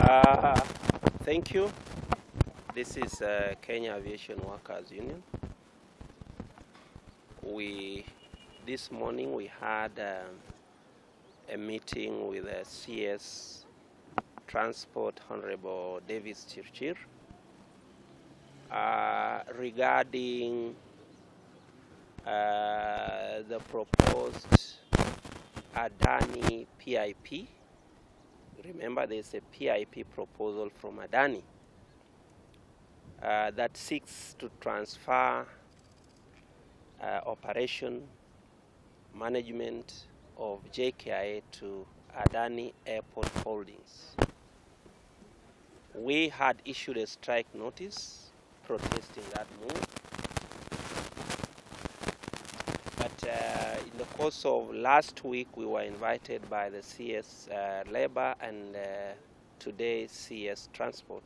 Thank you. This is Kenya Aviation Workers Union. This morning we had a meeting with the CS Transport Honorable Davis Chirchir regarding the proposed Adani PIP. Remember, there's a PIP proposal from Adani that seeks to transfer operation management of JKIA to Adani Airport Holdings. We had issued a strike notice protesting that move. But in the course of last week, we were invited by the CS Labor and today CS Transport.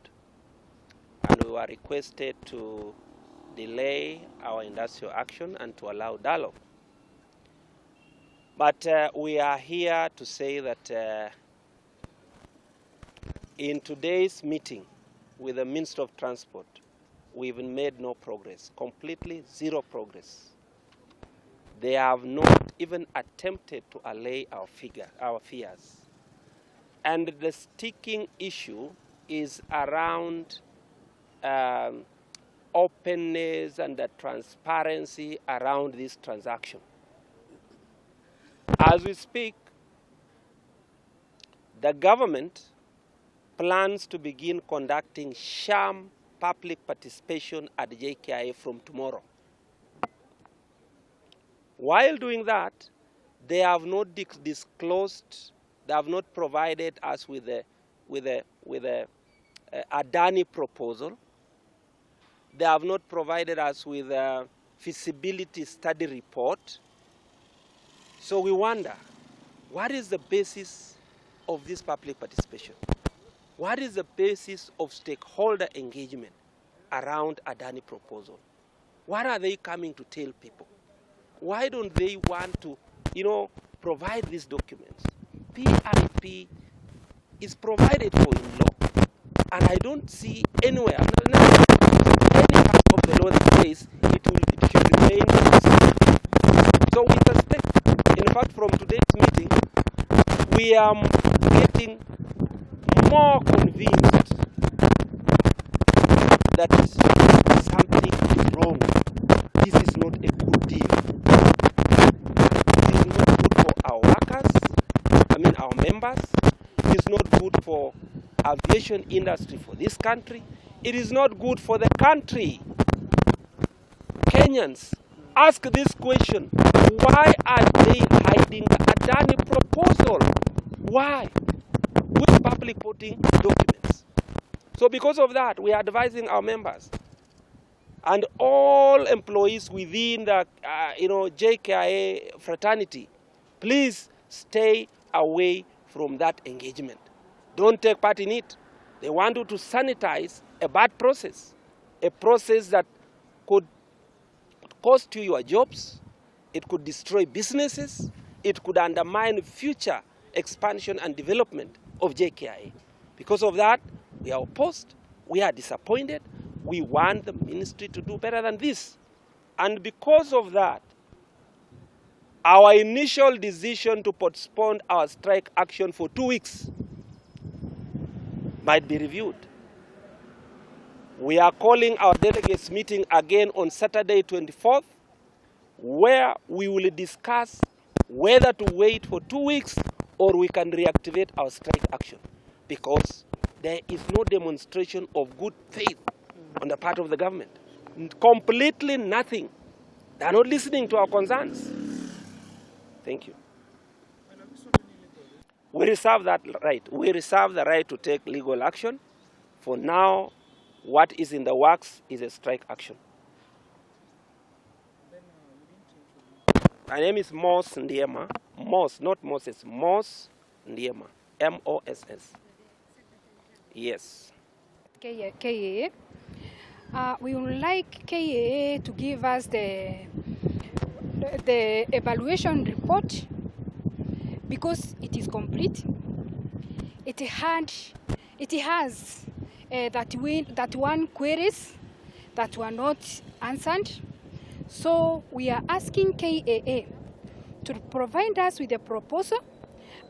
And we were requested to delay our industrial action and to allow dialogue. But we are here to say that in today's meeting with the Minister of Transport, we've made no progress, completely zero progress. They have not even attempted to allay our fears. And the sticking issue is around openness and the transparency around this transaction. As we speak, the government plans to begin conducting sham public participation at JKIA from tomorrow. While doing that, they have not disclosed, they have not provided us with a Adani proposal. They have not provided us with a feasibility study report. So we wonder, what is the basis of this public participation? What is the basis of stakeholder engagement around Adani proposal? What are they coming to tell people? Why don't they want to, provide these documents? PIP is provided for in law, and I don't see anywhere, any part of the law that says it should remain secret. So we suspect, in fact, from today's meeting, we are getting more convinced that something is wrong. This is not a good deal. It is not good for our workers, our members. It is not good for aviation industry for this country. It is not good for the country. Kenyans, ask this question. Why are they hiding the Adani proposal? Why? With public voting documents. So because of that, we are advising our members and all employees within the JKIA fraternity, please stay away from that engagement. Don't take part in it. They want you to sanitize a bad process, a process that could cost you your jobs, it could destroy businesses, it could undermine future expansion and development of JKIA. Because of that, we are opposed, we are disappointed, we want the ministry to do better than this. And because of that, our initial decision to postpone our strike action for 2 weeks might be reviewed. We are calling our delegates meeting again on Saturday 24th, where we will discuss whether to wait for 2 weeks or we can reactivate our strike action, because there is no demonstration of good faith on the part of the government. Completely nothing. They are not listening to our concerns. Thank you. We reserve that right. We reserve the right to take legal action. For now, what is in the works is a strike action. My name is Moss Ndiema. Moss, not Moses. Moss Ndiema. M-O-S-S. Yes. KAA. We would like KAA to give us the evaluation report, because it is complete. It It has that one queries that were not answered. So we are asking KAA to provide us with a proposal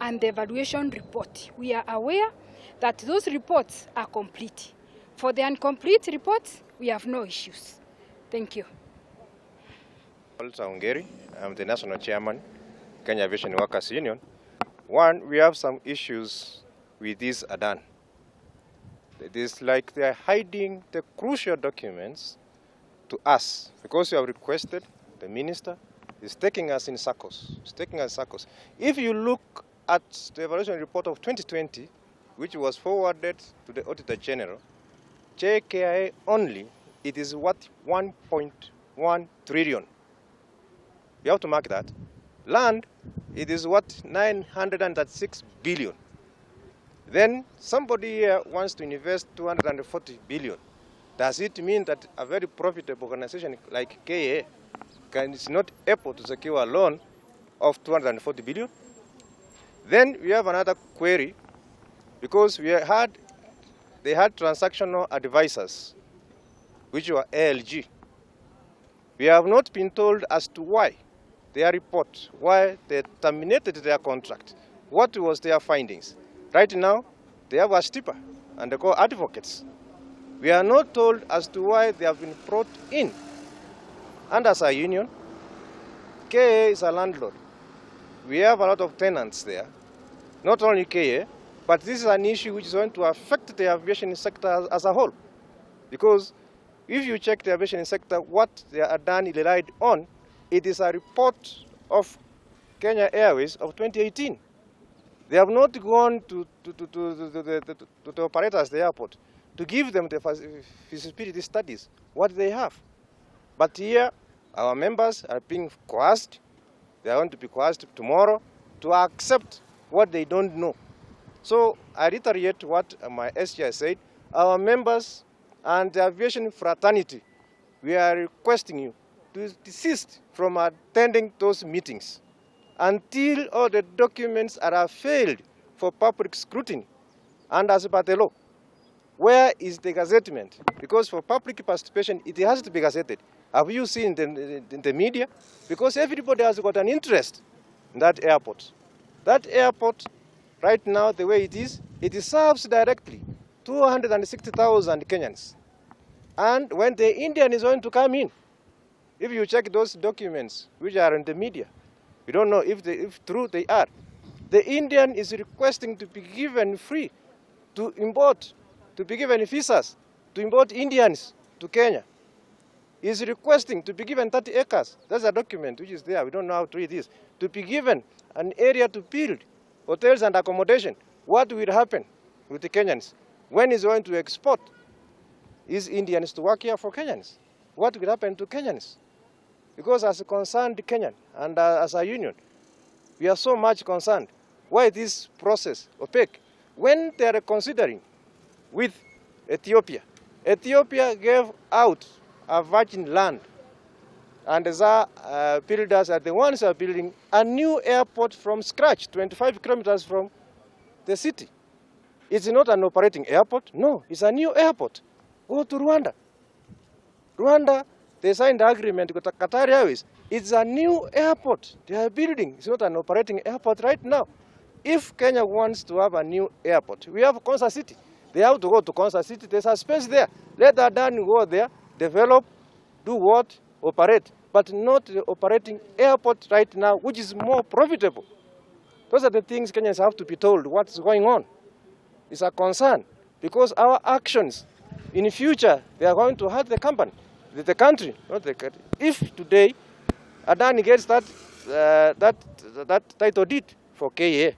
and the evaluation report. We are aware that those reports are complete. For the incomplete reports, we have no issues. Thank you. I'm the national chairman, Kenya Aviation Workers Union. One, we have some issues with this Adan. It is like they are hiding the crucial documents to us because you have requested. The minister is taking us in circles. It's taking us in circles. If you look at the evaluation report of 2020, which was forwarded to the Auditor General, JKIA only, it is worth 1.1 trillion. You have to mark that. Land, it is worth 936 billion. Then somebody here wants to invest 240 billion. Does it mean that a very profitable organization like KA is not able to secure a loan of 240 billion? Then we have another query, because they had transactional advisors, which were ALG. We have not been told as to why their report, why they terminated their contract, what was their findings. Right now, they have a stipper and they call advocates. We are not told as to why they have been brought in. And as a union, KA is a landlord. We have a lot of tenants there, not only KA, but this is an issue which is going to affect the aviation sector as a whole. Because if you check the aviation sector, what they are done relied on, it is a report of Kenya Airways of 2018. They have not gone to the operators, the airport, to give them the feasibility studies, what they have. But here, our members are being coerced. They are going to be coerced tomorrow to accept what they don't know. So I reiterate what my SGI said. Our members and the aviation fraternity, we are requesting you to desist from attending those meetings until all the documents are failed for public scrutiny and as per the law. Where is the gazettement? Because for public participation, it has to be gazetted. Have you seen the media? Because everybody has got an interest in that airport. That airport, right now, the way it serves directly 260,000 Kenyans. And when the Indian is going to come in, if you check those documents which are in the media, we don't know if true they are. The Indian is requesting to be given free to import, to be given visas to import Indians to Kenya. He is requesting to be given 30 acres. That's a document which is there. We don't know how to read this. To be given an area to build hotels and accommodation. What will happen with the Kenyans? When is going to export these Indians to work here for Kenyans? What will happen to Kenyans? Because as a concerned Kenyan and as a union, we are so much concerned. Why this process opaque? When they are considering with Ethiopia, Ethiopia gave out a virgin land, and the builders are the ones who are building a new airport from scratch, 25 kilometers from the city. It's not an operating airport. No, it's a new airport. Go to Rwanda. Rwanda, they signed the agreement with Qatar Airways. It's a new airport they are building. It's not an operating airport right now. If Kenya wants to have a new airport, we have Konsa City. They have to go to Konsa City. There's a space there. Let the Adani go there, develop, do what, operate, but not the operating airport right now, which is more profitable. Those are the things Kenyans have to be told what's going on. It's a concern because our actions in the future, they are going to hurt the company, the country, not the country. If today Adani gets that title deed for KA,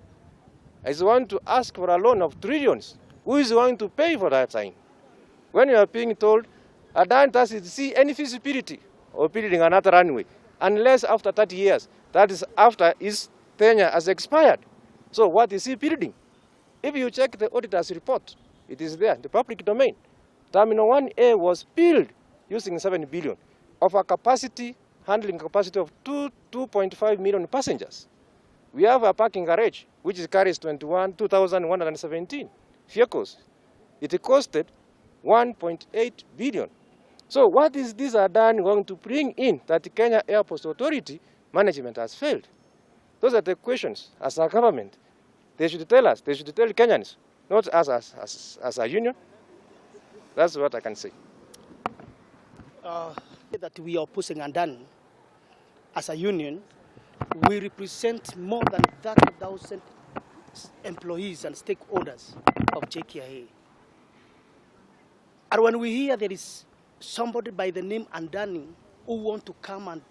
is going to ask for a loan of trillions. Who is going to pay for that sign? When you are being told Adani doesn't see any feasibility of building another runway, unless after 30 years, that is after his tenure has expired. So what is he building? If you check the auditor's report, it is there, the public domain. Terminal 1A was built using 7 billion of a capacity, handling capacity of 2.5 million passengers. We have a parking garage, which carries 2,117 vehicles. It costed 1.8 billion. So what is this Adan going to bring in that the Kenya Airports Authority management has failed? Those are the questions as a government. They should tell us, they should tell Kenyans, not us as a union. That's what I can say. That we are opposing Adan as a union, we represent more than 30,000 employees and stakeholders of JKIA. And when we hear there is somebody by the name Andani who want to come and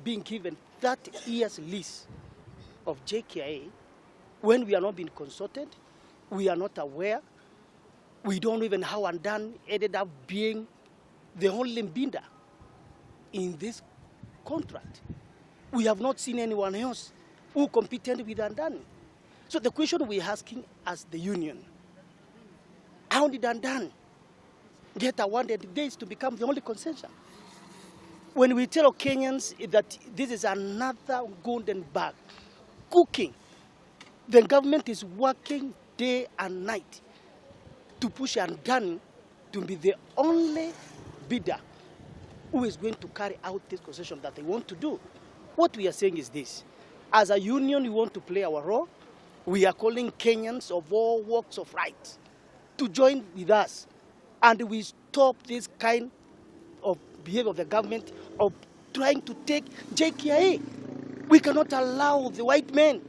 being given 30 years lease of JKIA, when we are not being consulted, we are not aware, we don't even know how Andani ended up being the only bidder in this contract. We have not seen anyone else who competed with Andani. So the question we're asking as the union, how did Andani get 100 days to become the only concession? When we tell Kenyans that this is another golden bag cooking, the government is working day and night to push Andani to be the only bidder who is going to carry out this concession that they want to do. What we are saying is this: as a union, we want to play our role. We are calling Kenyans of all walks of life to join with us, and we stop this kind of behavior of the government of trying to take JKIA. We cannot allow the white men,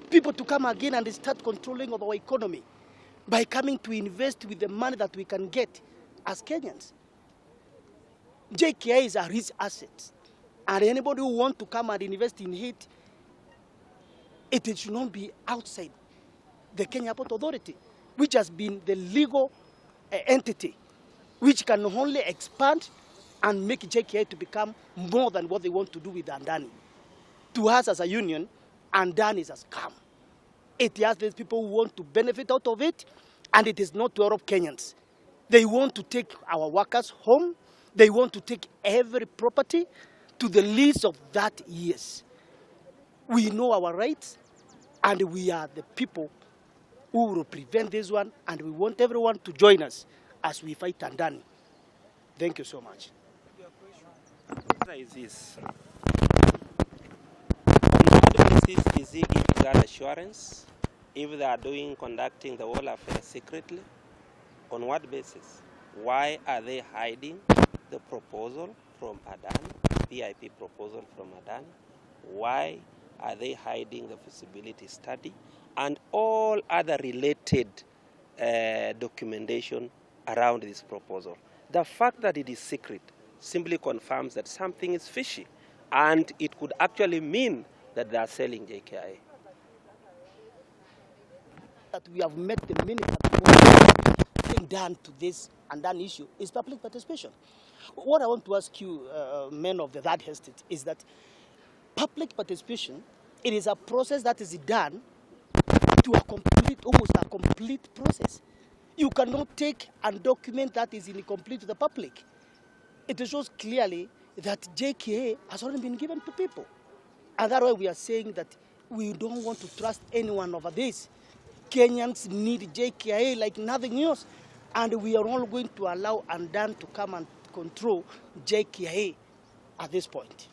people to come again and start controlling of our economy by coming to invest with the money that we can get as Kenyans. JKIA is a rich asset, and anybody who wants to come and invest in it, it should not be outside the Kenya Port Authority, which has been the legal entity which can only expand and make JKIA to become more than what they want to do with Andani. To us as a union, Andani is a scam. It has these people who want to benefit out of it, and it is not to Arab Kenyans. They want to take our workers home. They want to take every property to the lease of that years. We know our rights, and we are the people who will prevent this one, and we want everyone to join us as we fight Andani. Thank you so much. Is this? On what basis is he giving that assurance if they are conducting the whole affair secretly? On what basis? Why are they hiding the proposal from Adani, VIP proposal from Adani? Why are they hiding the feasibility study and all other related documentation around this proposal? The fact that it is secret simply confirms that something is fishy, and it could actually mean that they are selling JKIA. That we have met the minute that being done to this and that issue is public participation. What I want to ask you, men of the third estate, is that public participation, it is a process that is done to a complete, almost a complete process. You cannot take a document that is incomplete to the public. It shows clearly that JKA has already been given to people. And that's why we are saying that we don't want to trust anyone over this. Kenyans need JKA like nothing else. And we are all going to allow Andan to come and control JKA at this point.